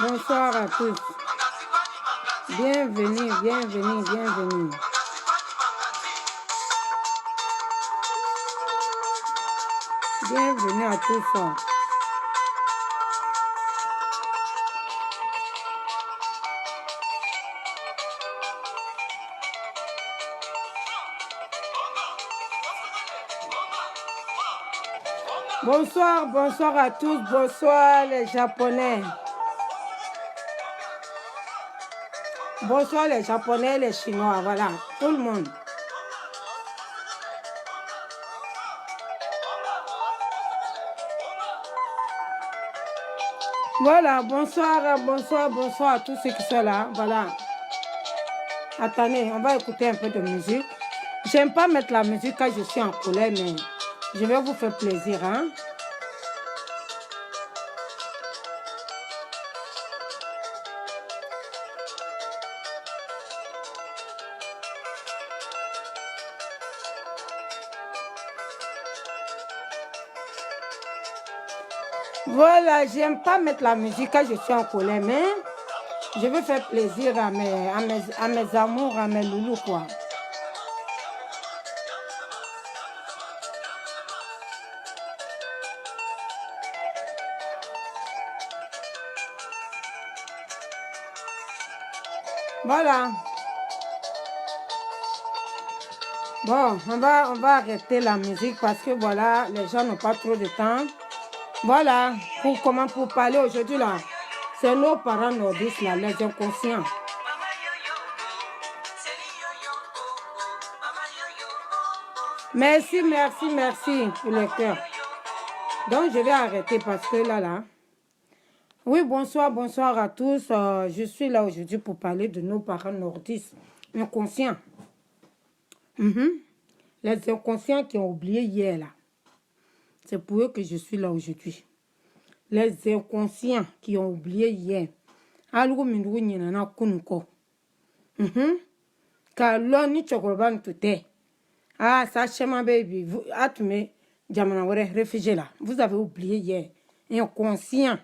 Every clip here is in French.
Bonsoir à tous. Bienvenue, bienvenue, bienvenue. Bienvenue à tous. Bonsoir, bonsoir à tous. Bonsoir les Japonais. Bonsoir les Japonais, les Chinois, voilà, tout le monde. Voilà, bonsoir, bonsoir, bonsoir à tous ceux qui sont là, voilà. Attendez, on va écouter un peu de musique. J'aime pas mettre la musique quand je suis en colère, mais je vais vous faire plaisir, hein. Voilà, j'aime pas mettre la musique quand je suis en colère, mais je veux faire plaisir à mes amours, à mes loulous, quoi. Voilà. Bon, on va arrêter la musique parce que voilà, les gens n'ont pas trop de temps. Voilà, pour parler aujourd'hui là, c'est nos parents nordistes là, les inconscients. Merci, merci, merci pour le cœur. Donc je vais arrêter parce que là. Oui, bonsoir, bonsoir à tous. Je suis là aujourd'hui pour parler de nos parents nordistes inconscients. Les inconscients qui ont oublié hier là. C'est pour eux que je suis là aujourd'hui. Les inconscients qui ont oublié hier. Algo mindugu nyina kunuko. Ka ni chokoroban tute. Ah, ça chema baby. Vous atume jamana wore réfugié là. Vous avez oublié hier. Inconscient.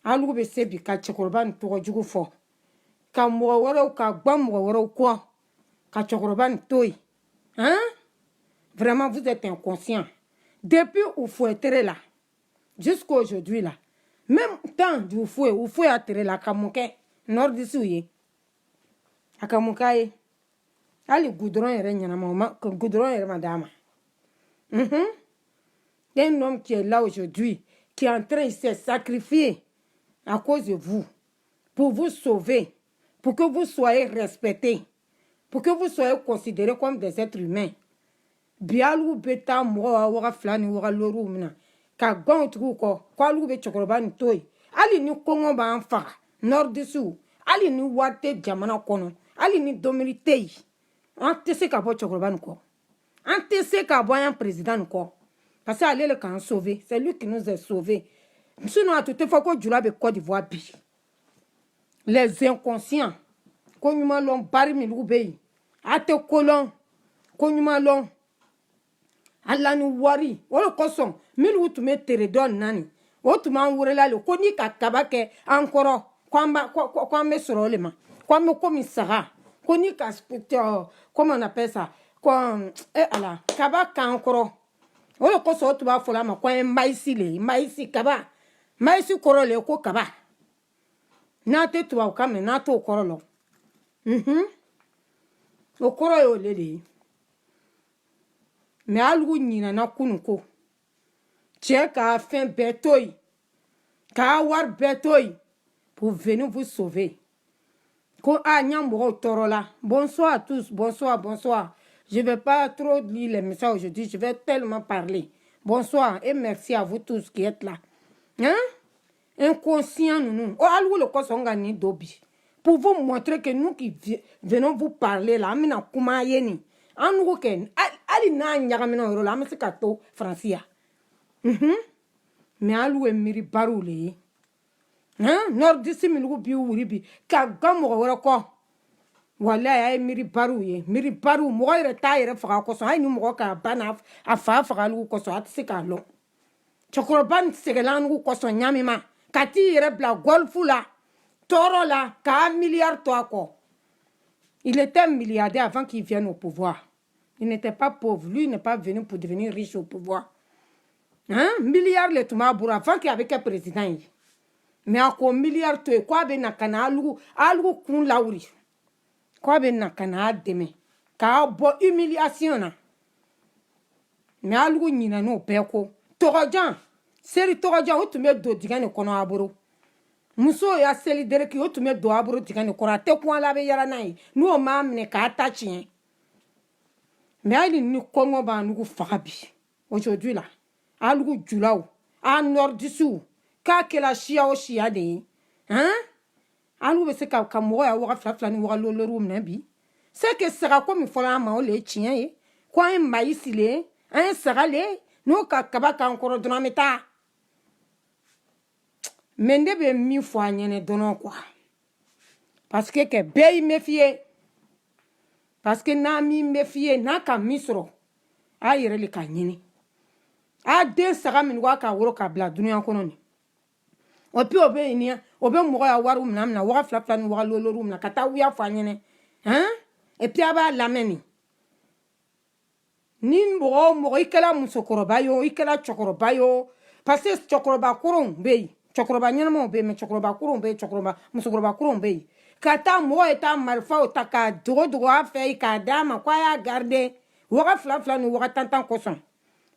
Algo be sebi ka chokoroban to jugu fo. Ka mo woro ka gbam woro ko. Ka chokoroban toy. Hein? Vraiment vous êtes inconscient. Depuis où faut être là. Jusqu'à aujourd'hui là. Même temps du fouet à terre la kamuke nord d'ici. Akamukaye. Ali goudron et renyana maman que goudron et madame. Un homme qui est là aujourd'hui, qui est en train de se sacrifier à cause de vous, pour vous sauver, pour que vous soyez respectés, pour que vous soyez considérés comme des êtres humains. Bialu beta moa wara flani wara loru mina. Ka gon truko, kwa lu be chokoroban toy. Ali ni kongo ba anfa, nord dessous. Ali ni wate jamana kono. Ali ni domilité. Ante se ka bo chokoroban ko. Ante se ka bo un président ko. Parce que aller le can sauver, c'est lui qui nous a sauvés. Sinon à tout fois ko jula be Côte d'Ivoire bi. Les inconscients. Konyuma long bari mi lubei. Ate kolon. Konyuma long. Allah ni wari wala koson milu tume teredon nani o tuma wurela le ko ni ka kabake ankoro kwambe sorolema kwambe komi saga ko ni ka comment on appelle ça comme ala kabaka ankoro wala koson o tuma fola ma kwa maisi kaba maisi korole ko kaba na te tuwa kame na to korolo o koro yo lele. Mais algo nyina na kunuko. Tchè ka fin betoy. Ka war betoy. Pour venir vous sauver. Ko a nyambo torola. Bonsoir à tous. Bonsoir, bonsoir. Je vais pas trop lire les messages aujourd'hui. Je vais tellement parler. Bonsoir et merci à vous tous qui êtes là. Hein? Inconscient nous. Oh, algo le kosonga ni dobi. Pour vous montrer que nous qui venons vous parler là, amina kuma yeni. Anu ken ali na nyagamina ro la mesika to francia mais alu e miri barule nord disi milugu bi wuri bi ka gamo wora ko wala ya miri baru mo ire ta ire faga ko so ay ni mo ka bana afa faga lu ko so atisika lo Chokoroban segelangu koso nyamima. Kati irebla golfu la. Toro la. Ka milliard toi quoi. Il était milliardaire avant qu'il vienne au pouvoir. Il n'était pas pauvre. Lui, il n'est pas venu pour devenir riche au pouvoir. Hein? Milliard le Toumaboura avant qu'il y avait qu'un président. Mais encore milliard toi, quoi ben nakana algo kun lauri. Quoi ben nakana deme. Ka bo humiliation na. Mais algo nyina no peko. Torojan. Seri torojan o tume do digane kono aburo. Muso ya seli dereki o tume do aburo digane kora te kwa la be yara nai. No ma mne ka tachi. Mais ali ni kongo ba nugu fagabi. Aujourd'hui là, algo julao, a nordisu, ka kela shia o shia de. Hein? Algo be se ka mo ya wa fla ni wa lo rum na bi. C'est que sera comme fola ma o le chien e. Kwa en maïsile, un sera le, no ka kabaka encore donameta. Mende be mi fo anyene donon quoi. Parce que be méfier. Parce que na mi méfier na ka misro. A yere le ka nyini. A de sera min wa ka woro ka bla dunia kono ni. Opi obe ni obe mo ya waru na wa fla ni wa lo rum na kata wi afo anyene. Hein? Et puis aba lameni. Ni mo ikela musokoroba yo, ikela chokoroba yo. Parce que chokoroba kuron be. Chokoroba nyana mo be me chokoroba kuron be chokoroba musokoroba kuron be. Kata mo eta marfa otaka dogo afa ka dama kwa ya garder. Wa fla ni wa tantan koson.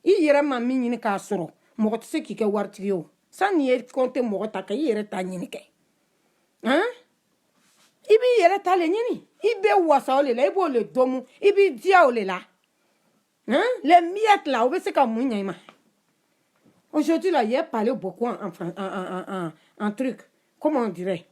I yere ma minini ka soro. Mo tse ki ke warti yo. Sa ni e konte mo ta ka yere ta nyini ke. Hein? Ibi yere ta le nyini. Ibe wasa ole la ibo le domu. Ibi dia ole la. Hein? Les miettes là, on sait comme moi. Aujourd'hui là, il a parlé beaucoup en truc. Comment on dirait?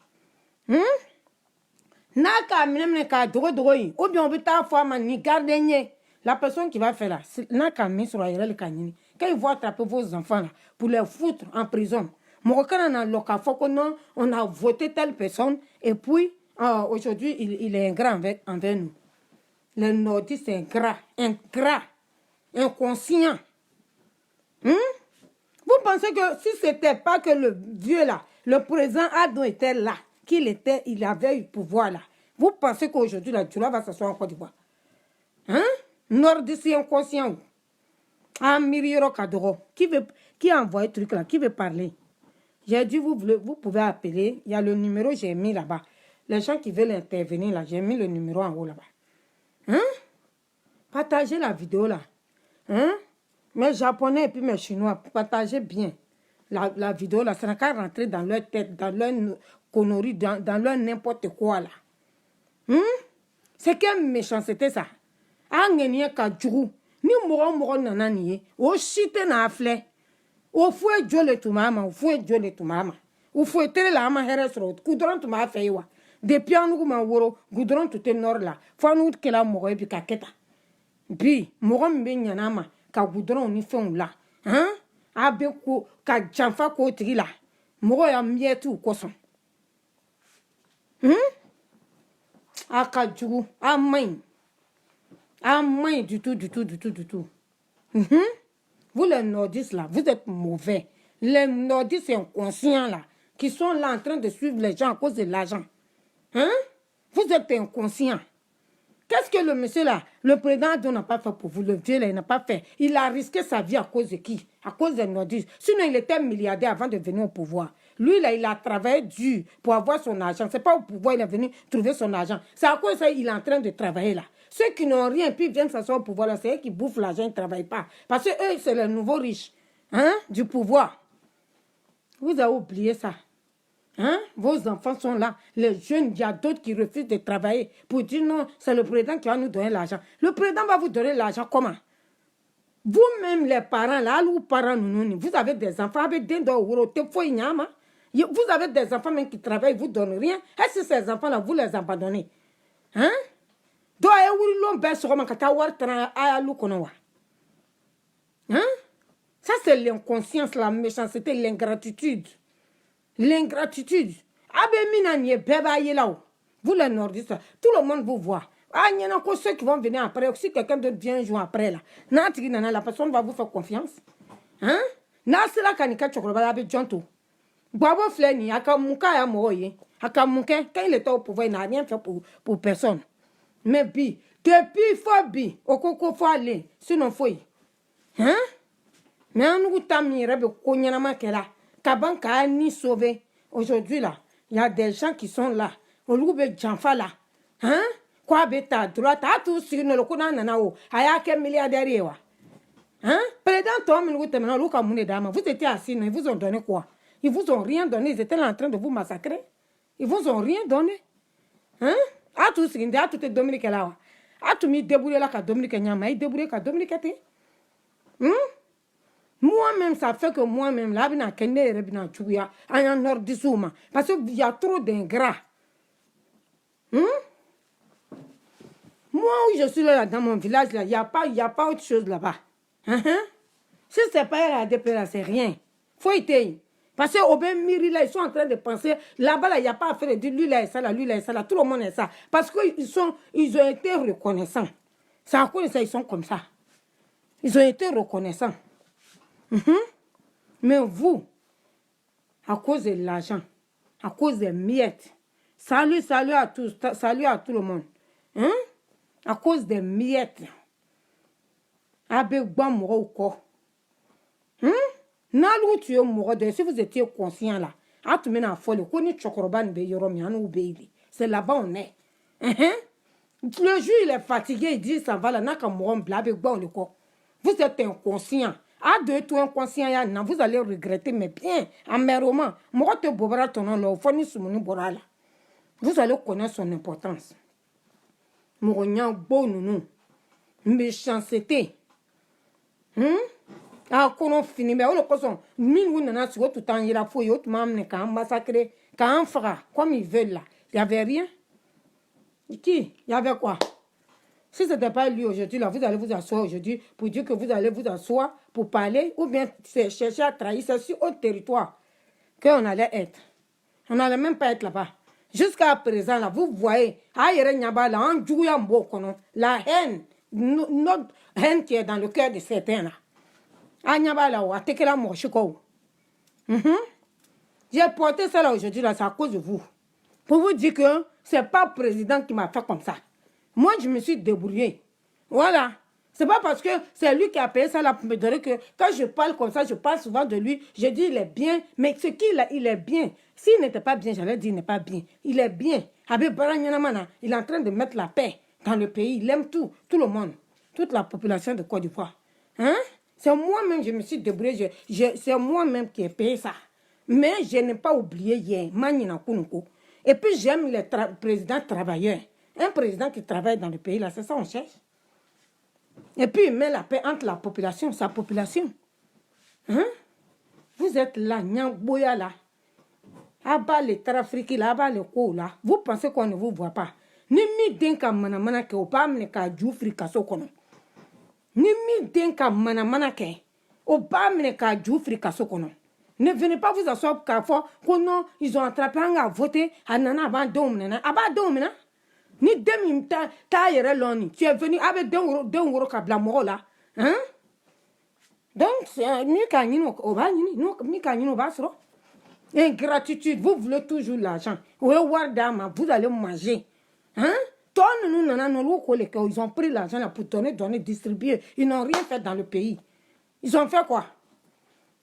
Naka mine ka dogo ou bien on peut ta fois ni garder la personne qui va faire là. Naka mis sur le canini. Quand il va attraper vos enfants là pour les foutre en prison. Mon on a local non, on a voté telle personne et puis aujourd'hui il est ingrat envers nous. Le nordiste c'est ingrat. Inconscient. Vous pensez que si c'était pas que le vieux là, le président Adon était là, il avait eu pouvoir là, vous pensez qu'aujourd'hui la Djoula va s'asseoir en Côte d'Ivoire? Hein? Nordiste inconscient. Ah, Miriero Kadoro. Qui a envoyé le truc là? Qui veut parler? J'ai dit, vous pouvez appeler. Il y a le numéro, j'ai mis là-bas. Les gens qui veulent intervenir là, j'ai mis le numéro en haut là-bas. Hein? Partagez la vidéo là. Hein? Mes japonais et puis mes chinois, partagez bien la vidéo là. Ça n'a qu'à rentrer dans leur tête, dans leur connerie, dans leur n'importe quoi là. C'est quelle méchanceté ça? Angenia Kadjou, ni moro nanani, o chite na afle. O fouet jole tu mama, o fouet jole tu mama. O fouet la ama heresro, coudron tu ma feiwa. Depuis un nouveau woro, goudron tout est nord là. Faut nous que la moro et puis kaketa. Bi morom be nyanama ka goudron ni fon la hein abe ko ka janfa ko tigi la moro ya mietu ko son aka jugu amain du tout. Vous les nordistes là, vous êtes mauvais. Les nordistes inconscients là qui sont là en train de suivre les gens à cause de l'argent. Hein? Vous êtes inconscients. Qu'est-ce que le monsieur là, le président n'a pas fait pour vous, le vieux là, il n'a pas fait. Il a risqué sa vie à cause de qui? À cause des nordistes. Sinon, il était milliardaire avant de venir au pouvoir. Lui là, il a travaillé dur pour avoir son argent. C'est pas au pouvoir, il est venu trouver son argent. C'est à cause de ça qu'il est en train de travailler là. Ceux qui n'ont rien, puis viennent s'asseoir au pouvoir là, c'est eux qui bouffent l'argent, ils ne travaillent pas. Parce que eux, c'est les nouveaux riches, hein, du pouvoir. Vous avez oublié ça. Hein? Vos enfants sont là, les jeunes, il y a d'autres qui refusent de travailler pour dire non, c'est le président qui va nous donner l'argent. Le président va vous donner l'argent comment? Vous-même les parents là, vous parents vous avez des enfants avec des vous avez des enfants même qui travaillent, vous ne donnez rien. Est-ce que ces enfants là, vous les abandonnez? Hein? Hein? Ça c'est l'inconscience, la méchanceté, l'ingratitude. L'ingratitude. Vous les nordistes, tout le monde vous voit. Ah, il y en a encore ceux qui vont venir après. Si quelqu'un d'autre vient jouer après là, la personne va vous faire confiance. Hein? Nasila kanika chokroba be jonto. Bobo fleni, akamuka ya moye. Akamuke, quand il était au pouvoir, il n'a rien fait pour personne. Mais bi, depuis faut bi, au coco faut aller, sinon faut y. Hein? Mais on nous t'a mis, rebe konyama kela. Kabanka a ni sauvé. Aujourd'hui là, il y a des gens qui sont là. Au lieu de janfa là. Hein? Quoi bêta droite, à tout sur le coup d'un nanao. Aya quel milliardaire wa. Hein? Président Tom, vous étiez assis, ils vous ont donné quoi? Ils vous ont rien donné, ils étaient là en train de vous massacrer. Ils vous ont rien donné. Hein? A tout ce qui a tout est Dominique là. A tout mis débrouillé là qu'à Dominique Nyama, il débrouillé qu'à Dominique était. Moi-même, ça fait que moi-même, là, je suis en nord du Souma. Parce qu'il y a trop d'ingrats. Moi, où je suis là, dans mon village, il n'y a pas autre chose là-bas. Si ce n'est pas la DP, là, c'est rien. Faut être. Parce qu'au Ben Miri, là, ils sont en train de penser, là-bas, il n'y a pas à faire de dire, lui, là, est ça, là, lui, là, est ça, là, tout le monde est ça. Parce qu'ils ont été reconnaissants. C'est à cause de ça, ils sont comme ça. Ils ont été reconnaissants. Mais vous, à cause de l'argent, à cause des miettes, salut à tous, salut à tout le monde. À cause des miettes, avec bon mort ou quoi. Si vous étiez conscient là, c'est là-bas on est. Le jour il est fatigué, il dit ça va là, vous êtes inconscient. À deux, tout inconscient, vous allez regretter, mais bien, amèrement. Vous allez connaître son importance. Méchanceté. Ah, qu'on finit, mais on le cause. Mille ou nana, tout le temps, il a fouillé, autre mamne, quand massacré, quand fera, comme ils veulent là. Il n'y avait rien. Qui? Il y avait quoi? Si ce n'était pas lui aujourd'hui, là, vous allez vous asseoir aujourd'hui pour dire que vous allez vous asseoir pour parler ou bien chercher à trahir. C'est sur autre territoire qu'on allait être. On n'allait même pas être là-bas. Jusqu'à présent, là, vous voyez, la haine, notre haine qui est dans le cœur de certains, là. J'ai porté ça là aujourd'hui, là, c'est à cause de vous. Pour vous dire que ce n'est pas le président qui m'a fait comme ça. Moi, je me suis débrouillée. Voilà. C'est pas parce que c'est lui qui a payé ça là pour me donner que quand je parle comme ça, je parle souvent de lui. Je dis il est bien, mais ce qu'il a, il est bien. S'il n'était pas bien, j'allais dire il n'est pas bien. Il est bien. Il est en train de mettre la paix dans le pays. Il aime tout le monde, toute la population de Côte d'Ivoire. C'est moi-même, je me suis débrouillée. C'est moi-même qui ai payé ça. Mais je n'ai pas oublié hier. Et puis j'aime les présidents travailleurs. Un président qui travaille dans le pays, là, c'est ça on cherche. Et puis il met la paix entre la population, sa population. Vous êtes là, Nyangboya là. Aba les trafriki là, aba les kou là. Vous pensez qu'on ne vous voit pas. Ni mi denka mana ke opa mne ka jufri kaso kono. Ni mi denka mana ke opa mne ka jufri kaso kono. Ne venez pas vous asseoir car fois qu'on ils ont attrapé un voté à nana abandon aba ni demi ta yere loni tu es venu avec deux euros kabla moro là donc c'est mieux qu'à nous oba ni nous mieux qu'à nous basro ingratitude vous voulez toujours l'argent vous allez manger nous ils ont pris l'argent là pour donner distribuer ils n'ont rien fait dans le pays ils ont fait quoi?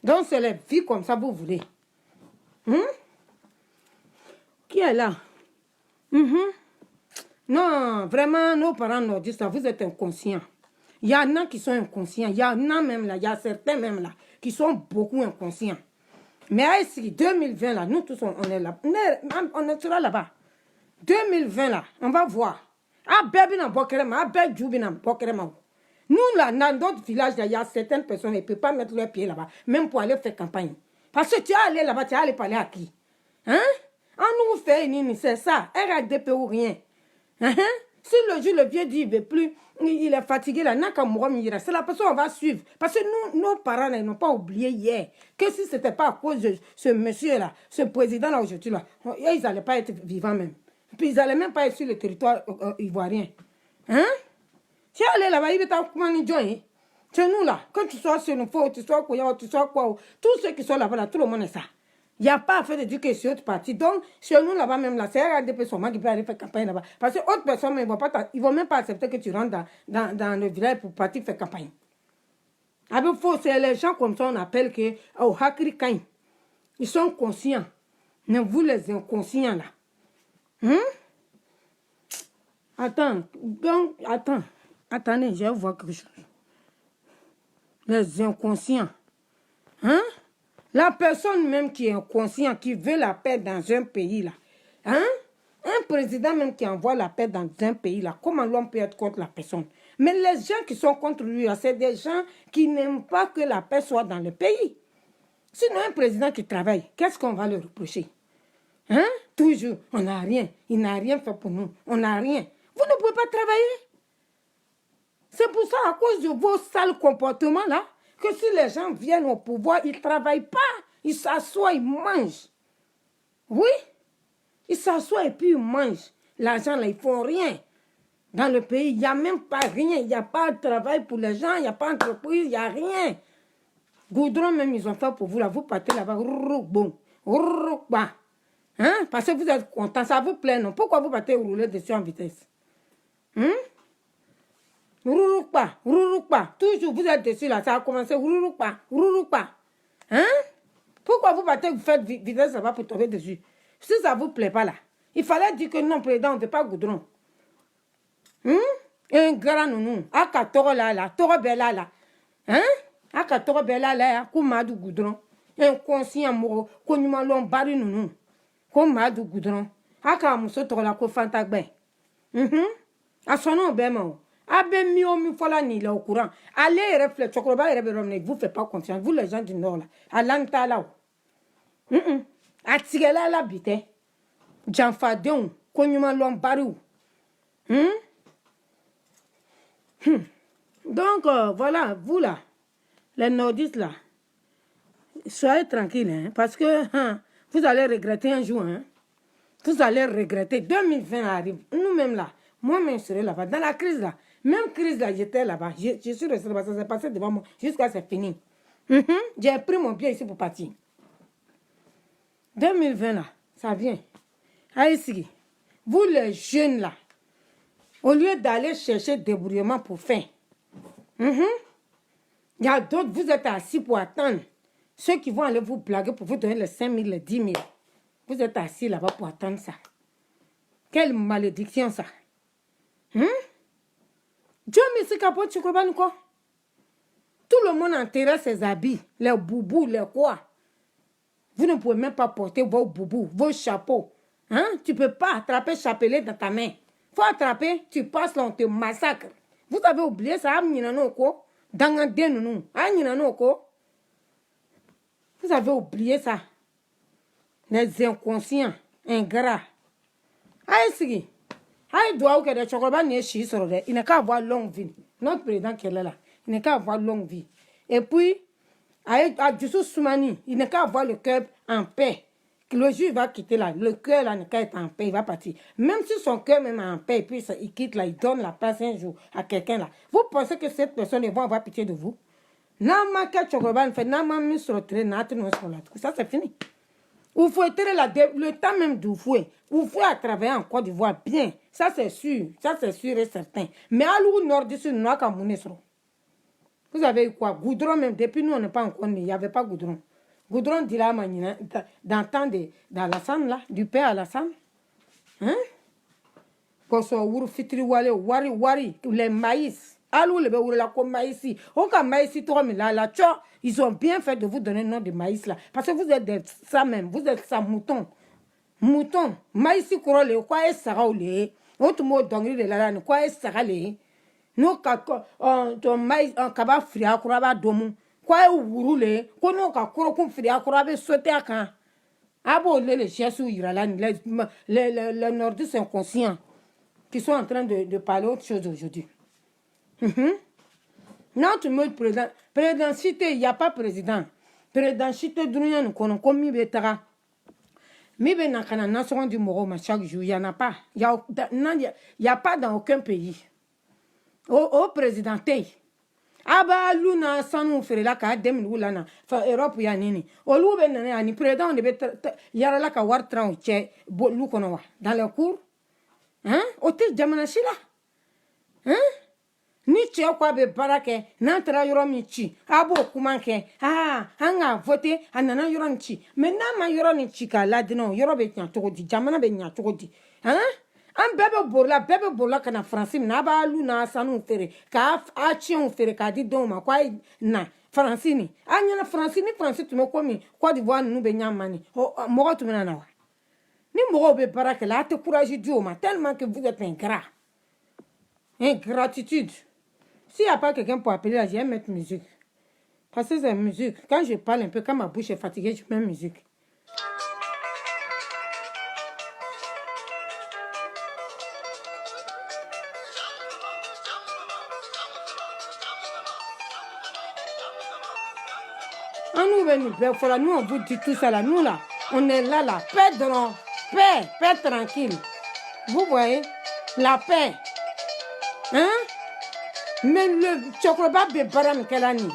Donc c'est la vie comme ça vous voulez. Qui est là? Non, vraiment, nos parents nous disent ça, vous êtes inconscients. Il y en a qui sont inconscients, il y en a même là, il y a certains même là, qui sont beaucoup inconscients. Mais ici, 2020 là, nous tous on est là, on sera là-bas. 2020 là, on va voir. Nous, là, dans d'autres villages, il y a certaines personnes qui ne peuvent pas mettre leurs pieds là-bas, même pour aller faire campagne. Parce que tu es allé là-bas, tu es allé parler à qui? On nous fait c'est ça, RADP ou rien. Si le jour, le vieux dit, il ne veut plus, il est fatigué, là, c'est la personne qu'on va suivre. Parce que nous, nos parents, ils n'ont pas oublié hier que si ce n'était pas à cause de ce monsieur-là, ce président-là aujourd'hui, là, ils n'allaient pas être vivants même. Puis ils n'allaient même pas être sur le territoire ivoirien. Tu es allé là-bas, il va t'en commander. Chez nous là, quand tu sois chez nous, tu sois quoi, tu sois quoi, tous ceux qui sont là-bas, là, tout le monde est ça. Il n'y a pas à faire de dire que c'est autre parti. Donc, chez nous là-bas, même là, c'est RDP seulement qui peut aller faire campagne là-bas. Parce que autres personnes, ils ne vont même pas accepter que tu rentres dans le village pour partir faire campagne. Avec faux, c'est les gens comme ça, on appelle que, oh, Hakri Kain. Ils sont conscients. Mais vous, les inconscients là. Attends, donc, attendez, je vais voir quelque chose. Les inconscients. La personne même qui est inconscient, qui veut la paix dans un pays là. Un président même qui envoie la paix dans un pays là, comment l'homme peut être contre la personne? Mais les gens qui sont contre lui, c'est des gens qui n'aiment pas que la paix soit dans le pays. Sinon, un président qui travaille, qu'est-ce qu'on va lui reprocher? Toujours, on n'a rien. Il n'a rien fait pour nous. On n'a rien. Vous ne pouvez pas travailler. C'est pour ça, à cause de vos sales comportements là, que si les gens viennent au pouvoir, ils ne travaillent pas. Ils s'assoient, ils mangent. Oui, ils s'assoient et puis ils mangent. L'argent là, ils ne font rien. Dans le pays, il n'y a même pas rien. Il n'y a pas de travail pour les gens, il n'y a pas d'entreprise, il n'y a rien. Goudron même, ils ont fait pour vous là. Vous partez là-bas, bon, parce que vous êtes content, ça vous plaît, non? Pourquoi vous partez rouler dessus en vitesse? Rouroupa. Toujours vous êtes dessus là, ça a commencé, rouroupa. Pourquoi vous partez, vous faites vitesse là-bas pour tomber dessus? Si ça ne vous plaît pas là, il fallait dire que non, président, on ne veut pas goudron. Un grand nounou, aka toro là, toro bella là. Aka toro bella là, koumadu goudron. Inconscient moro, konyuma lon bari nounou. Koumadu goudron. Aka muso toro la ko fantagbe. A son nom bema. Abe mi fola ni là au courant. Allez réfléchir, chocolat ne vous faites pas confiance. Vous les gens du nord là, à l'anta là. A tigela la bite. Janfadon, konyuma lon bari. Donc, voilà, vous là, les nordistes là, soyez tranquilles, parce que vous allez regretter un jour. Vous allez regretter. 2020 arrive, nous-mêmes là, moi-même je serai là-bas. Dans la crise là, même crise là, j'étais là-bas. Je suis resté là-bas, ça s'est passé devant moi jusqu'à ce que c'est fini. J'ai pris mon pied ici pour partir. 2020 là, ça vient. Allez, vous les jeunes là, au lieu d'aller chercher débrouillement pour faire, il y a d'autres, vous êtes assis pour attendre. Ceux qui vont aller vous blaguer pour vous donner les 5 000, les 10 000. Vous êtes assis là-bas pour attendre ça. Quelle malédiction ça. Dieu merci capote, tu comprends quoi? Tout le monde enterrait ses habits, les boubous, les quoi. Vous ne pouvez même pas porter vos boubous, vos chapeaux. Tu ne peux pas attraper chapelet dans ta main. Faut attraper, tu passes là, on te massacre. Vous avez oublié ça, vous avez oublié ça. Les inconscients, ingrats. Aïe, aïe, doit que des chocolats n'est chi sur le. Il n'a qu'à avoir longue vie. Notre président qui est là, il n'a qu'à avoir longue vie. Et puis, à Djoussou Soumani, il n'a qu'à avoir le cœur en paix. Le juif va quitter là, le cœur là, n'a qu'à être en paix, il va partir. Même si son cœur même est en paix, et puis il quitte là, il donne la place un jour à quelqu'un là. Vous pensez que cette personne va avoir pitié de vous? Ça c'est fini. Vous fouettez le temps même de fouet. Vous fouez à travailler en Côte d'Ivoire bien. Ça c'est sûr et certain. Mais à l'ou nord d'ici, nous avons vous avez eu quoi? Goudron même, depuis nous on n'est pas encore né, il n'y avait pas goudron. Goudron dit là, dans le temps de Alassane là, du père Alassane. Quand ça ouvre fitri wari, les maïs. Allô, le béour la comme maïs. On a maïs, ils ont bien fait de vous donner le nom de maïs là. Parce que vous êtes ça même, vous êtes ça mouton. Mouton, maïs, quoi est ça le? Autre mot d'ongri de la lane, quoi est ça le? Nous, ton maïs, un cabas fria, kuraba domu. Quoi est ourulé? Qu'on a kurokun fria, kurabe sauté à quand? Ah bon, les chiens sous Iralan, les nordistes inconscients qui sont en train de parler autre chose aujourd'hui. Non, tu me dis présidentité, il n'y a pas président. Présidentité, nous connaissons comme Mibetara. Mibé n'a qu'un nation du Moro, chaque jour, il n'y en a pas. Il n'y a pas dans aucun pays. Au présidenté. aba luna sanu fere la ka dem wula na fa Europe ya nini olu be na ani président de be yara la ka war tran che lu kono wa dans les cours hein ote jamana shila hein ni che kwa be barake na tra yoro mi chi abo kuma ke anga voter anana yoro chi mais na ma yoro ni chi ka la dino yoro be nya to di jamana be nya to di hein an bebe borla kana français na ba lu na sanu fere ka a chion fere ka di don ma kwa na français ni anya na français tu me komi Côte d'Ivoire nu be nya mani mo tu me na wa ni mo be barake la te courage Dieu ma tellement que vous êtes ingrat ingratitude. S'il n'y a pas quelqu'un pour appeler là, je vais mettre musique. Parce que c'est musique. Quand je parle un peu, quand ma bouche est fatiguée, je mets musique. Nous, on vous dit tout ça là. Nous là, on est là, paix dans paix tranquille. Vous voyez, la paix. Hein? Mais le Chocolat Baram Kelani,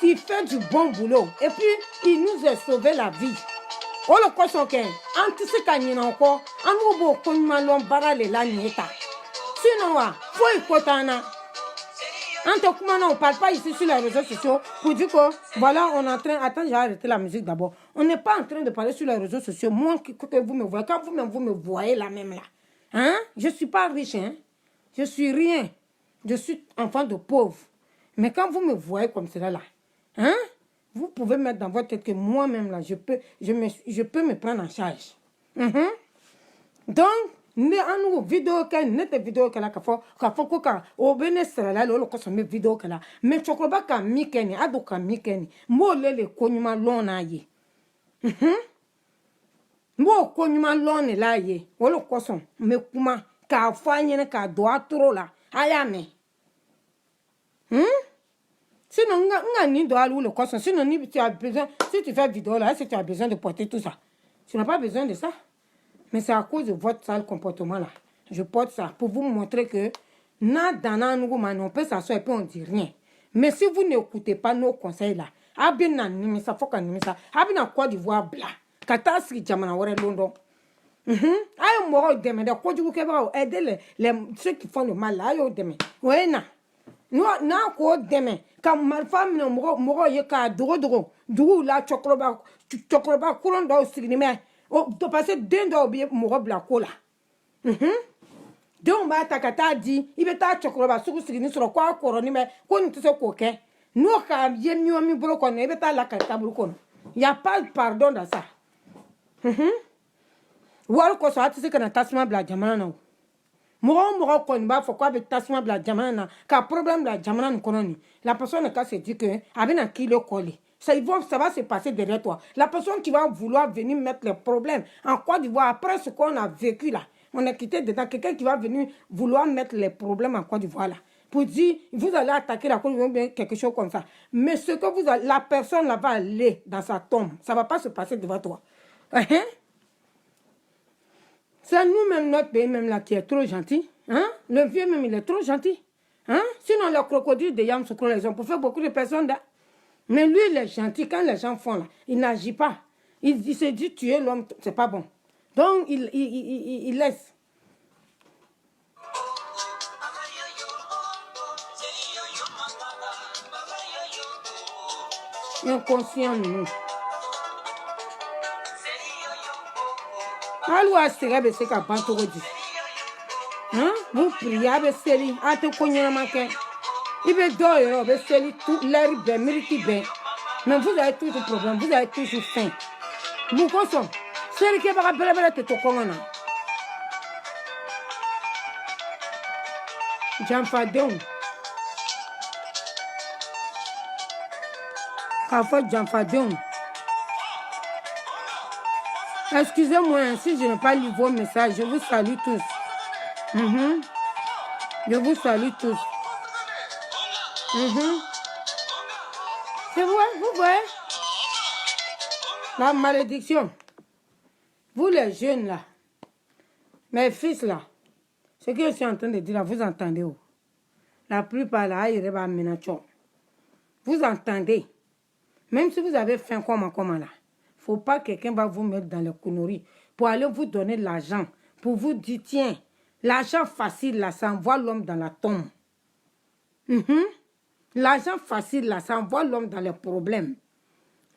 il fait du bon boulot. Et puis, il nous a sauvé la vie. Oh, le cochon, anti-se encore, en nouveau, comme malon barale la nieta. Sinon, faut y kotana. On ne parle pas ici sur les réseaux sociaux pour dire que, voilà, on est en train. Attends, j'ai arrêté la musique d'abord. On n'est pas en train de parler sur les réseaux sociaux. Moi, que vous me voyez, quand vous me voyez là même là. Hein? Je ne suis pas riche, hein? Je suis rien. Je suis enfant de pauvre. Mais quand vous me voyez comme cela là, hein, vous pouvez mettre dans votre tête que moi-même là, je peux me prendre en charge. Donc, en nous vidéo qu'elle n'est vidéo qu'elle a fait quoi au bénéfice là le consomme vidéo qu'elle a mais chocolat ka mikeni aduka mikeni mo le konyuma lona ye mo konyuma lona la ye wolo consomme me kuma ka fanyene ka doa trop là ayame sinon nga ni doa le consomme sinon ni tu as besoin si tu fais vidéo là si tu as besoin de porter tout ça tu n'as pas besoin de ça. Mais c'est à cause de votre sale comportement là. Je porte ça pour vous montrer que on peut s'asseoir et puis on dit rien. Mais si vous n'écoutez pas nos conseils là, abina nimisa foka nimisa, abina Côte d'Ivoire bla. Katasi jamana wore London. Ayo moro deme de ko jugu keba aider les ceux qui font le mal là, ayo deme. Ouais na. Na ko deme comme ma femme no moro ye ka dogo la chocolate coulon do signime. Oh, tu passes deux doigts bien mon la cola. Donc, bah, t'as dit, il va t'as chocolat, sur le quoi, couronne, mais qu'on te soit coquet. Nous, quand il y a mieux, brocon, il va t'as la carte brocon. Il n'y a pas de pardon dans ça. Ou alors, qu'on soit, tu sais qu'on a tassement de la jamana. Moro, qu'on va, faut quoi avec tassement de la jamana, car problème de la jamana, nous la personne qui se dit que, avec un kilo collé. Ça va se passer derrière toi. La personne qui va vouloir venir mettre les problèmes en Côte d'Ivoire, après ce qu'on a vécu là, on est quitté dedans, quelqu'un qui va venir vouloir mettre les problèmes en Côte d'Ivoire là, pour dire, vous allez attaquer la Côte d'Ivoire, quelque chose comme ça. Mais ce que vous allez, la personne là va aller dans sa tombe. Ça ne va pas se passer devant toi. C'est nous-mêmes, notre pays même là, qui est trop gentil. Le vieux même, il est trop gentil. Sinon, le crocodile de Yam Sokro, ils ont pour faire beaucoup de personnes là. Mais lui, il est gentil. Quand les gens font là, il n'agit pas. Il se dit tuer l'homme, c'est pas bon. Donc, il laisse. Inconscient, nous. Alou a serré, c'est qu'à Bantorodi. Vous priez, avec Céline, à te connaître manquer. Il veut dormir, avec Céline, tout l'air bien, mérite bien. Mais vous avez toujours problème, vous avez toujours faim. Vous consommez. Céline qui va rappeler te tokongana. J'en fais donc. Excusez-moi si je n'ai pas lu vos messages. Je vous salue tous. Je vous salue tous. C'est vrai, vous voyez? La malédiction. Vous les jeunes là, mes fils là, ce que je suis en train de dire là, vous entendez où? La plupart là, ils vont amener. Vous entendez? Même si vous avez faim comme là, il ne faut pas que quelqu'un va vous mettre dans les conneries pour aller vous donner l'argent, pour vous dire, tiens, l'argent facile, là, ça envoie l'homme dans la tombe. L'argent facile, là, ça envoie l'homme dans les problèmes.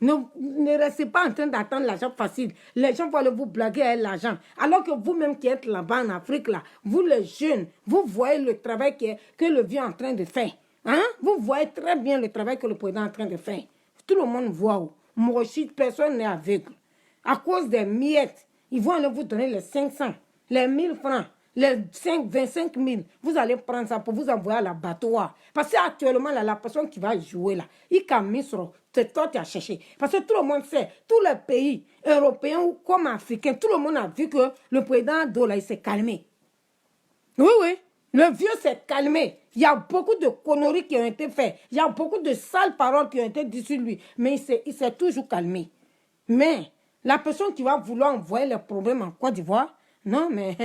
Ne restez pas en train d'attendre l'argent facile. Les gens vont vous blaguer avec l'argent. Alors que vous-même qui êtes là-bas en Afrique, là, vous les jeunes, vous voyez le travail que le vieux est en train de faire. Hein? Vous voyez très bien le travail que le président est en train de faire. Tout le monde voit. Moi aussi, personne n'est aveugle. À cause des miettes, ils vont aller vous donner les 500, les 1000 francs, les 25 000. Vous allez prendre ça pour vous envoyer à l'abattoir. Parce qu'actuellement, la personne qui va jouer là, il a mis sur... C'est toi qui as cherché. Parce que tout le monde sait, tous les pays européens ou comme africains, tout le monde a vu que le président Dola, il s'est calmé. Oui, oui. Le vieux s'est calmé. Il y a beaucoup de conneries qui ont été faites. Il y a beaucoup de sales paroles qui ont été dites sur lui. Mais il s'est toujours calmé. Mais la personne qui va vouloir envoyer les problèmes en Côte d'Ivoire, non, mais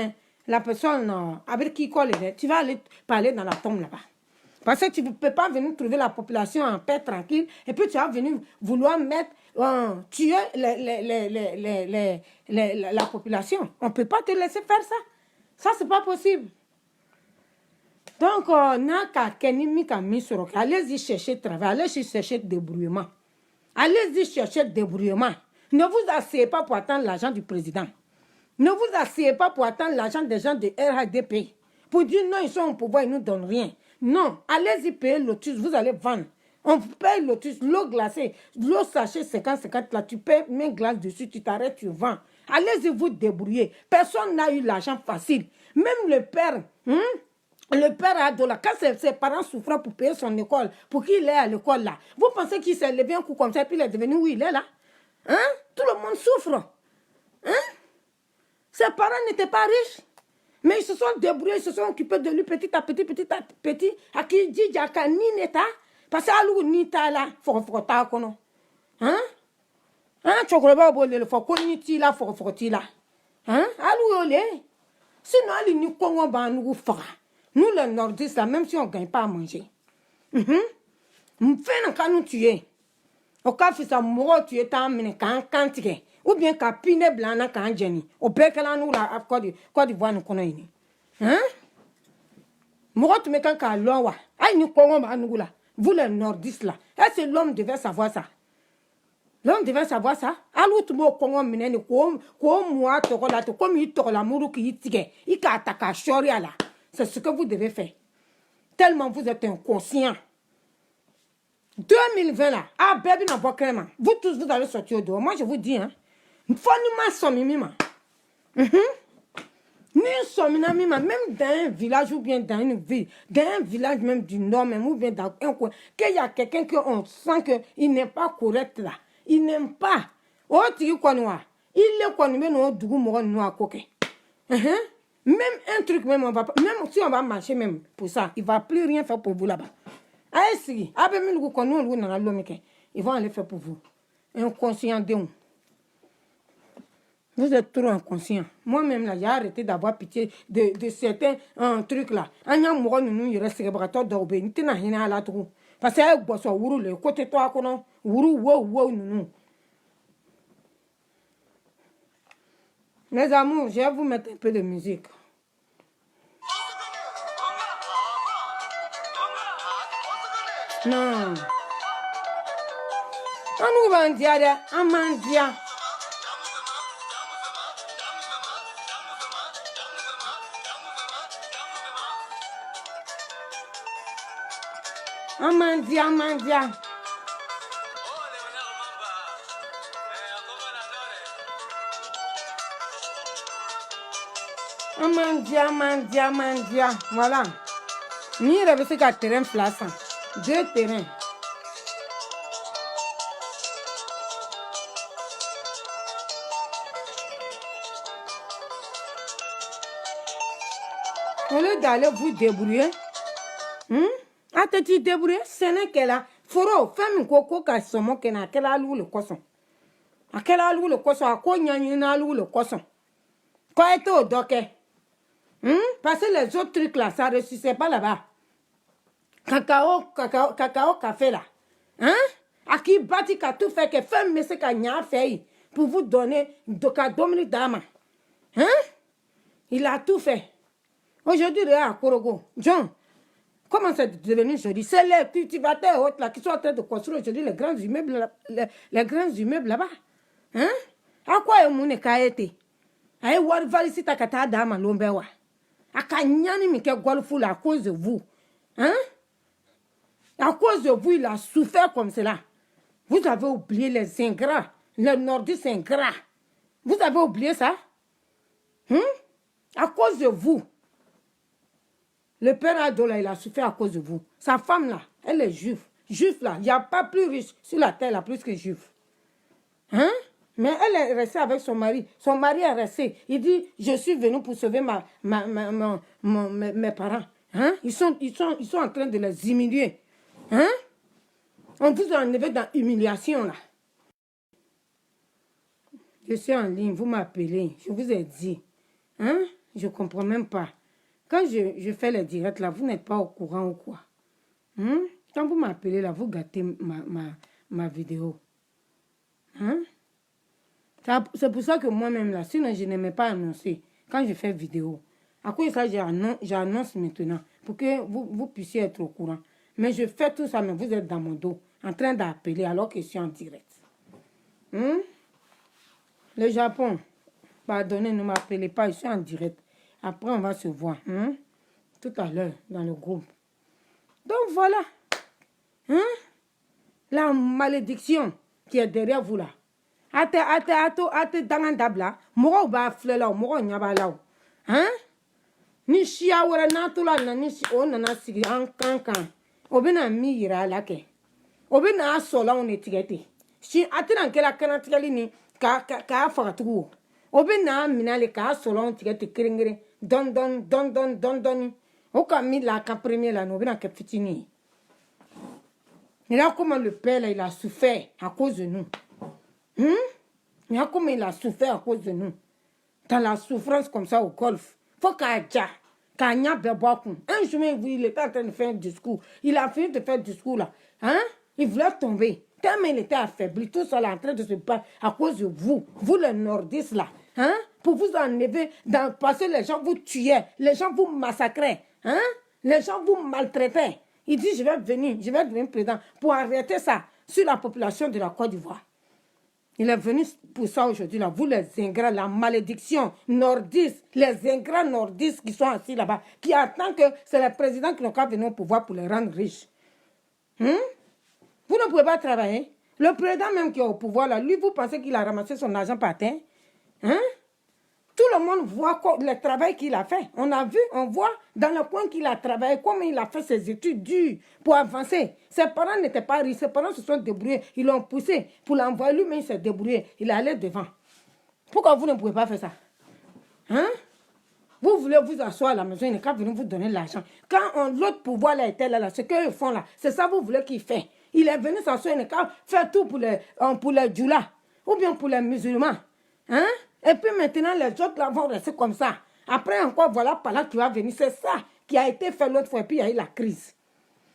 la personne avec qui colle, tu vas aller parler dans la tombe là-bas. Parce que tu ne peux pas venir trouver la population en paix tranquille et puis tu vas venir vouloir mettre, tuer la population. On ne peut pas te laisser faire ça. Ça, ce n'est pas possible. Donc, allez-y chercher travail, allez-y chercher débrouillement. Allez-y chercher débrouillement. Ne vous asseyez pas pour attendre l'argent du président. Ne vous asseyez pas pour attendre l'argent des gens de RHDP. Pour dire non, ils sont au pouvoir, ils ne nous donnent rien. Non, allez-y payer Lotus, vous allez vendre. On paye Lotus, l'eau glacée, l'eau sachet 50-50, là, tu payes main glace dessus, tu t'arrêtes, tu vends. Allez-y vous débrouiller. Personne n'a eu l'argent facile. Même le père, le père Adola, quand ses parents souffraient pour payer son école, pour qu'il ait à l'école là, vous pensez qu'il s'est levé un coup comme ça, puis il est devenu où il est là? Hein? Tout le monde souffre. Hein? Ses parents n'étaient pas riches. Mais ils se sont débrouillés, ils se sont occupés de lui petit à petit, à qui dit Jaka ni neta, parce que alou ni ta là, faut ta kono. Hein? Hein, chocolate bo le faut koni ti là, faut ti là. Hein? Alou ole. Sinon ali ni kongo ba nous fera. Nous les nordistes là, même si on gagne pas à manger. M'fait na kanu tuer. Au cas où ça mort tuer ta mine kan tige. Ou bien ka pine blanc na kan jeni o bekala nu la Côte d'Ivoire no kono ini hein mo tu me kan ka lo wa ai ni kongo ba nu la vous les nordistes là est-ce que l'homme devait savoir ça? L'homme devait savoir ça. Alou tu mo kongo mine ni ko moi to la to comme il to la muru ki tige il ka ataka shoria là. C'est ce que vous devez faire. Tellement vous êtes inconscient. 2020 là, ah baby n'a pas crème. Vous tous vous allez sortir au dehors. Moi je vous dis hein. Faut nous ma sommima. Ni sommina mima, même dans un village ou bien dans une ville, dans un village même du nord, même ou bien dans un coin, qu'il y a quelqu'un qu'on sent qu'il n'est pas correct là. Il n'aime pas. Oh, tu quoi noir. Il est quoi nous mais du goût noir coquet. Même un truc même on va pas, même si on va marcher même pour ça, il va plus rien faire pour vous là-bas. Allez si, après même le goût qu'on nous dans la l'homme ils vont aller faire pour vous. Inconscient de nous. Vous êtes trop inconscient. Moi-même, là, j'ai arrêté d'avoir pitié de certains trucs là. Il reste parce que côté toi, mes amours, je vais vous mettre un peu de musique. Non. On va dire, Amandia. Amandia. Amandia. Voilà. Ni rêve qu'à terrain plaçant. 2 terrains. Au lieu d'aller vous débrouiller, a te ti débrouiller, c'est n'est qu'elle a. Foro, femme koko ka somo kena akela alu le koson. Akela alu le koson, ako nyanyi na alu le koson. Quoi est au doke? Parce que les autres trucs là, ça ne ressuscite pas là-bas. Cacao, café là. Hein? À qui bâti qu'à tout fait, que fait, mais c'est qu'à n'y fait pour vous donner de Dominique Dama. Hein? Il a tout fait. Aujourd'hui, il est à Korogo. John, comment c'est devenu aujourd'hui? C'est les cultivateurs autres là qui sont en train de construire aujourd'hui les grands immeubles, les grands immeubles là-bas. Hein? À quoi est mon été? Aïe, war valisi ta kata dama lombewa. A kanyani mi ke golfou à cause de vous. Hein? À cause de vous, il a souffert comme cela. Vous avez oublié les ingrats, les nordistes ingrats. Vous avez oublié ça? Hein? À cause de vous. Le père Adola, il a souffert à cause de vous. Sa femme là, elle est juive. Juive là, il n'y a pas plus riche sur la terre là, plus que juive. Hein? Mais elle est restée avec son mari. Son mari est resté. Il dit, je suis venu pour sauver mes parents. Hein? Ils sont en train de les humilier. Hein? On vous a enlevé dans l'humiliation là. Je suis en ligne, vous m'appelez. Je vous ai dit. Hein? Je ne comprends même pas. Quand je fais les directs là, vous n'êtes pas au courant ou quoi? Hein? Quand vous m'appelez là, vous gâtez ma vidéo. Hein? C'est pour ça que moi-même là, sinon je n'aimais pas annoncer quand je fais vidéo. À cause de ça, j'annonce maintenant pour que vous puissiez être au courant. Mais je fais tout ça, mais vous êtes dans mon dos, en train d'appeler alors que je suis en direct. Hein? Le Japon, pardonnez, ne m'appelez pas, je suis en direct. Après, on va se voir. Hein? Tout à l'heure, dans le groupe. Donc voilà. Hein? La malédiction qui est derrière vous là. Ate dangandabla. Moro ba flela, moro nyaba lao. Hein? Ni shia wara natula na ni o nana sigi an kankan. Obina mi yira lake. Obina asola on etigete. Si ate nan kela kana tigali ni ka fagatugu. Obina minale ka asola on tigete keringere. Don. Oka mi la ka premier la no bina ke fitini. Et là, comment le père, là, il a souffert à cause de nous. Mais comment il a souffert à cause de nous. Dans la souffrance comme ça au golf. Faut qu'un jour, il était en train de faire un discours. Il a fini de faire un discours là. Hein? Il voulait tomber. Tellement il était affaibli. Tout ça là en train de se battre à cause de vous. Vous les nordistes là. Hein? Pour vous enlever, parce que les gens vous tuaient. Les gens vous massacraient. Hein? Les gens vous maltraitaient. Il dit, je vais devenir président pour arrêter ça sur la population de la Côte d'Ivoire. Il est venu pour ça aujourd'hui, là. Vous les ingrats, la malédiction nordiste, les ingrats nordistes qui sont assis là-bas, qui attendent que c'est le président qui n'ont qu'à venir au pouvoir pour les rendre riches. Vous ne pouvez pas travailler. Le président même qui est au pouvoir, là, lui, vous pensez qu'il a ramassé son argent par terre? Hein? Tout le monde voit le travail qu'il a fait. On a vu, on voit dans le coin qu'il a travaillé, comment il a fait ses études dures pour avancer. Ses parents n'étaient pas riches, ses parents se sont débrouillés, ils l'ont poussé pour l'envoyer, lui-même il s'est débrouillé, il est allé devant. Pourquoi vous ne pouvez pas faire ça? Hein? Vous voulez vous asseoir à la maison, il n'est qu'à venir vous donner l'argent. Quand l'autre pouvoir là était là, ce qu'ils font là, c'est ça que vous voulez qu'il fait. Il est venu s'asseoir, il n'est qu'à faire tout pour les djoulas, ou bien pour les musulmans. Hein? Et puis maintenant, les autres là vont rester comme ça. Après encore, voilà par là qui va venir. C'est ça qui a été fait l'autre fois. Et puis il y a eu la crise.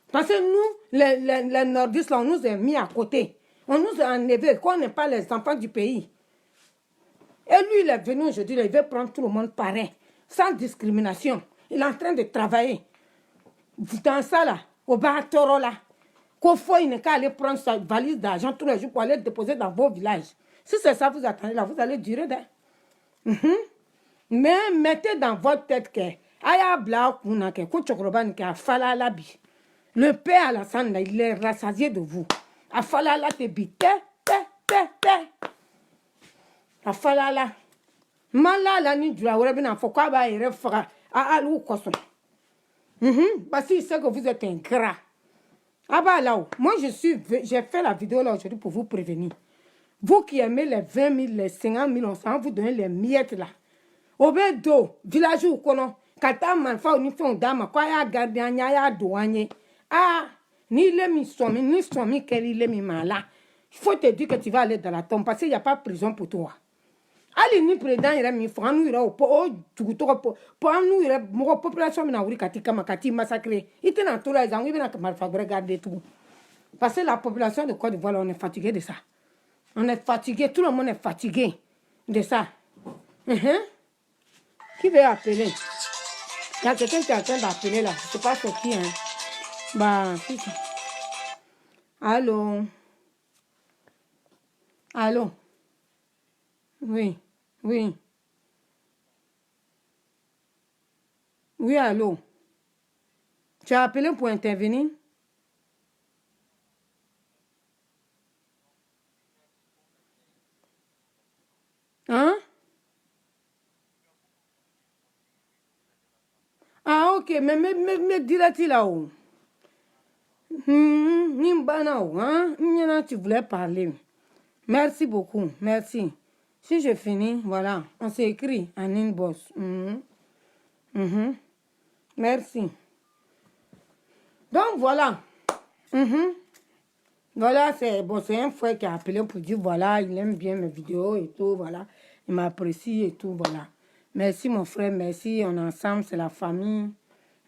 Parce que nous, les nordistes, là, on nous a mis à côté. On nous a enlevés, qu'on n'est pas les enfants du pays. Et lui, il est venu aujourd'hui, il veut prendre tout le monde pareil, sans discrimination. Il est en train de travailler. Dans ça là, au Baratoro là, qu'au fond, il n'est qu'à aller prendre sa valise d'argent tous les jours pour aller déposer dans vos villages. Si c'est ça vous attendez là, vous allez durer. Mais mettez dans votre tête que le père Alassane, il est rassasié de vous. Afalala te bite, Afalala. Malala ni du la webina fokwa ba ere fera a alou koson. Parce qu'il sait que vous êtes ingrat. Ah bah là, moi j'ai fait la vidéo là aujourd'hui pour vous prévenir. Vous qui aimez les 20 000, les 50 000, on s'en vous donner les miettes là. Au bedo, village où kono, kata manfa ni fon dama, kwa ya gardien ya douanier. Ah, ni somi, quel le mi mala. Il faut te dire que tu vas aller dans la tombe parce qu'il n'y a pas de prison pour toi. Ali ni président ira mi fa nu ira o tuguto po anu ira mo population na wuri katika makati massacrer. Ite na tola zangu bina kamar fa regarder tout. Parce que la population de Côte d'Ivoire, on est fatigué de ça. On est fatigué, tout le monde est fatigué de ça. Qui veut appeler? Il y a quelqu'un qui est en train d'appeler là. Je ne sais pas c'est qui. Hein. Bah, si. Allô? Allô? Oui, oui. Oui, allô? Tu as appelé pour intervenir? Hein? Ah, ok, mais me diras-tu là-haut? Hein? Tu voulais parler. Merci beaucoup, merci. Si je finis, voilà, on s'écrit en inbox. Merci. Donc, voilà. Voilà, c'est bon, c'est un frère qui a appelé pour dire, voilà, il aime bien mes vidéos et tout, voilà. Il m'apprécie et tout, voilà. Merci, mon frère, merci, on est ensemble, c'est la famille.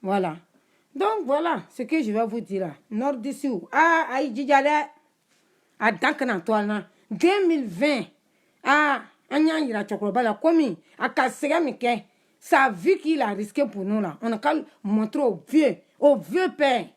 Voilà. Donc, voilà ce que je vais vous dire là. Nord d'ici. Ah, aïe, djidjale. Ah, dans toi, 2020. Ah, Anya ira chokroba la komi. Ah, kasega mike. Ça a vu qu'il a risqué pour nous là. On a qu'à montrer au vieux père.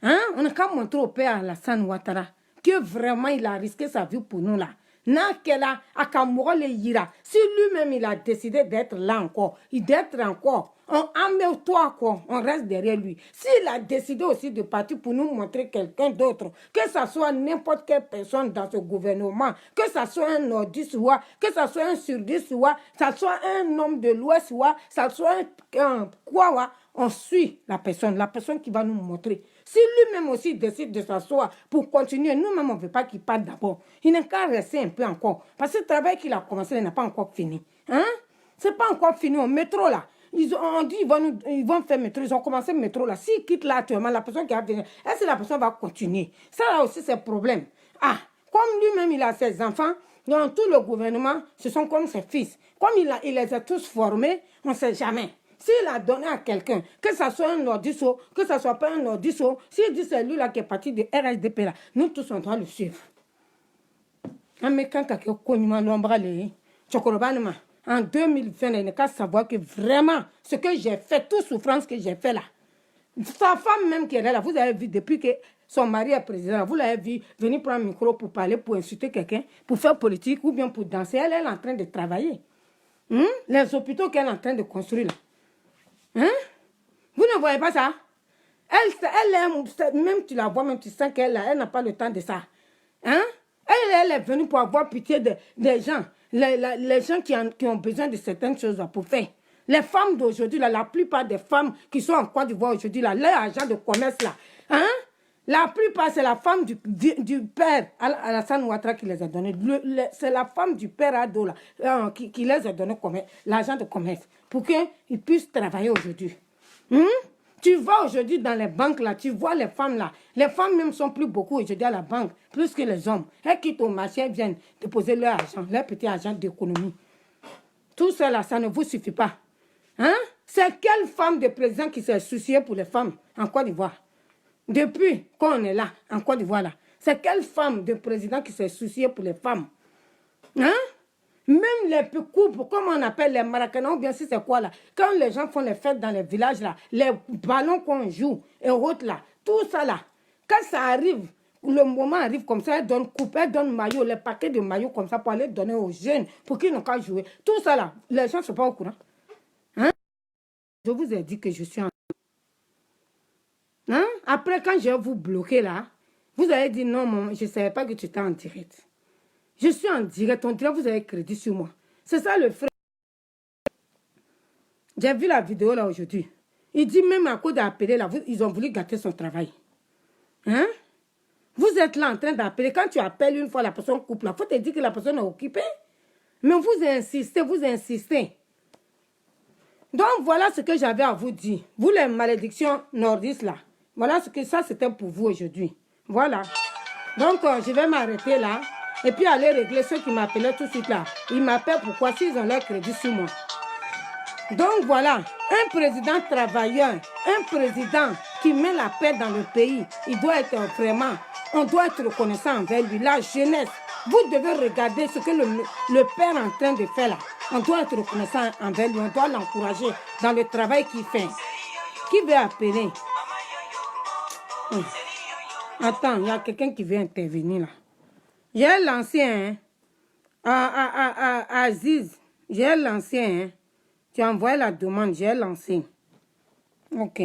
Hein? On a qu'à montrer au père Alassane Ouattara que vraiment il a risqué sa vie pour nous là. Nakela, Akamoro le Yira. Si lui-même il a décidé d'être là encore, d'être encore, on met toi quoi, on reste derrière lui. S'il a décidé aussi de partir pour nous montrer quelqu'un d'autre, que ce soit n'importe quelle personne dans ce gouvernement, que ce soit un nordiste ou que ce soit un sudiste ou que ce soit un homme de l'ouest ou que ce soit un quoi, on suit la personne qui va nous montrer. Si lui-même aussi décide de s'asseoir pour continuer, nous-mêmes, on ne veut pas qu'il parte d'abord. Il n'a qu'à rester un peu encore. Parce que le travail qu'il a commencé, il n'a pas encore fini. Hein? Ce n'est pas encore fini au métro, là. On dit ils vont faire métro, ils ont commencé le métro, là. S'ils quittent là actuellement, la personne qui va venir, est-ce que la personne va continuer? Ça, là aussi, c'est le problème. Ah, comme lui-même, il a ses enfants, dans tout le gouvernement, ce sont comme ses fils. Comme il les a tous formés, on ne sait jamais. S'il a donné à quelqu'un, que ce soit un nordisso, que ce ne soit pas un nordisso, s'il dit c'est lui là qui est parti de RHDP là, nous tous on doit le suivre. Mais quand quelqu'un connaît l'ombre, en 2020, il n'a qu'à savoir que vraiment, ce que j'ai fait, toute souffrance que j'ai fait là, sa femme même qui est là, vous avez vu depuis que son mari est président, vous l'avez vu venir prendre un micro pour parler, pour insulter quelqu'un, pour faire politique ou bien pour danser. Elle est en train de travailler. Les hôpitaux qu'elle est en train de construire là. Hein? Vous ne voyez pas ça? Elle, même tu la vois, même tu sens qu'elle n'a pas le temps de ça. Hein? Elle est venue pour avoir pitié des gens. Les gens qui ont besoin de certaines choses pour faire. Les femmes d'aujourd'hui, la plupart des femmes qui sont en Côte d'Ivoire aujourd'hui, leur agent de commerce, là, hein? La plupart, c'est la femme du père Alassane Ouattara qui les a donnés. C'est la femme du père Ado là, qui les a donné l'argent de commerce pour qu'ils puissent travailler aujourd'hui. Tu vas aujourd'hui dans les banques là, tu vois les femmes là. Les femmes même sont plus beaucoup aujourd'hui à la banque, plus que les hommes. Elles quittent au marché, elles viennent déposer leur argent, leur petit argent d'économie. Tout ça là, ça ne vous suffit pas. Hein? C'est quelle femme de président qui s'est souciée pour les femmes en Côte d'Ivoire? Depuis qu'on est là, en Côte d'Ivoire là, c'est quelle femme de président qui s'est souciée pour les femmes? Hein? Même les coupes, comme on appelle les maracanans, ou bien si c'est quoi là, quand les gens font les fêtes dans les villages là, les ballons qu'on joue et autres là, tout ça là, quand ça arrive, le moment arrive comme ça, elle donne coupe, elle donne maillot, les paquets de maillots comme ça pour aller donner aux jeunes, pour qu'ils n'ont qu'à jouer. Tout ça là, les gens ne sont pas au courant. Hein? Je vous ai dit que je suis en... Hein? Après, quand je vais vous bloquer là, vous allez dire non, maman, je ne savais pas que tu étais en direct. Je suis en direct, on dirait que vous avez crédit sur moi. C'est ça le frère. J'ai vu la vidéo là aujourd'hui. Il dit même à cause d'appeler là, ils ont voulu gâter son travail. Hein? Vous êtes là en train d'appeler. Quand tu appelles une fois, la personne coupe là. Il faut te dire que la personne est occupée. Mais vous insistez, vous insistez. Donc voilà ce que j'avais à vous dire. Vous les malédictions nordistes là. Voilà ce que ça c'était pour vous aujourd'hui. Voilà. Donc je vais m'arrêter là. Et puis aller régler ceux qui m'appelaient tout de suite là. Ils m'appellent pourquoi s'ils ont leur crédit sur moi. Donc voilà, un président travailleur, un président qui met la paix dans le pays, il doit être vraiment On doit être reconnaissant envers lui. La jeunesse, vous devez regarder ce que le père est en train de faire là. On doit être reconnaissant envers lui. On doit l'encourager dans le travail qu'il fait. Qui veut appeler? Attends, il y a quelqu'un qui veut intervenir là. J'ai lancé, hein, Aziz, j'ai lancé, hein. Tu as envoyé la demande, j'ai lancé. Ok.